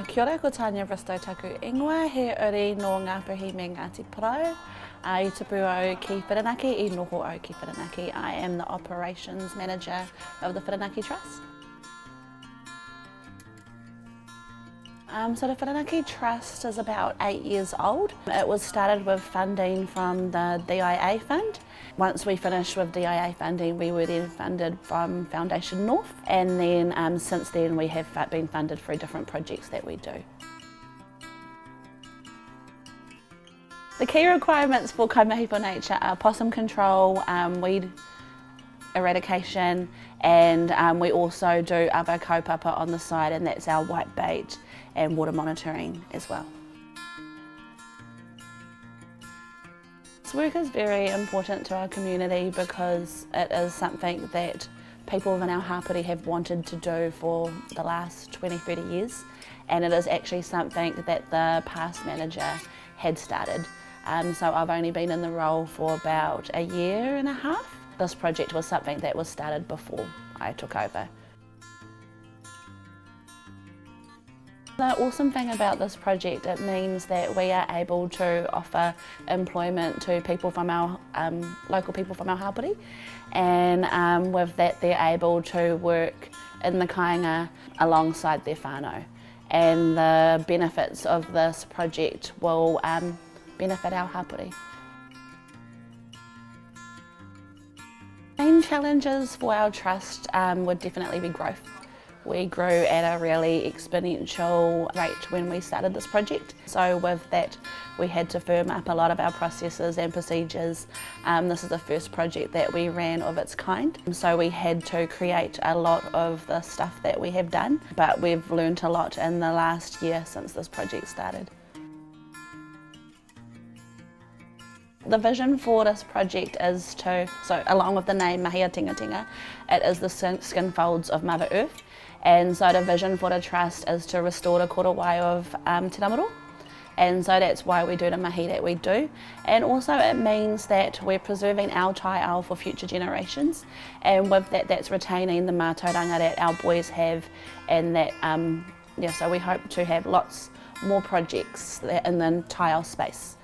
Kia ora, ko Tania Bristow taku ingoa, he uri no Ngāpuhi me Ngāti Porou. I tupu au ki Whirinaki, I noho au ki Whirinaki. I am the Operations Manager of the Whirinaki Trust. So the Whirinaki Trust is about 8 years old. It was started with funding from the DIA fund. Once we finished with DIA funding, we were then funded from Foundation North, and then since then we have been funded through different projects that we do. The key requirements for Kaimahi for Nature are possum control, weed eradication, and we also do other kaupapa on the side, and that's our white bait and water monitoring as well. This work is very important to our community because it is something that people within our hapori have wanted to do for the last 20-30 years, and it is actually something that the past manager had started. So I've only been in the role for about a year and a half. This project was something that was started before I took over. The awesome thing about this project, it means that we are able to offer employment to people from our local people from our hapori, and with that they're able to work in the kainga alongside their whānau, and the benefits of this project will benefit our hapori. Main challenges for our trust would definitely be growth. We grew at a really exponential rate when we started this project, so with that we had to firm up a lot of our processes and procedures. This is the first project that we ran of its kind, so we had to create a lot of the stuff that we have done, but we've learnt a lot in the last year since this project started. The vision for this project is to, so along with the name mahi tinga tinga, it is the skin folds of Mother Earth, and so the vision for the trust is to restore the korowai of Te Ramaro, and so that's why we do the mahi that we do, and also it means that we're preserving our taiao for future generations, and with that that's retaining the mātauranga that our boys have, and that so we hope to have lots more projects in the taiao space.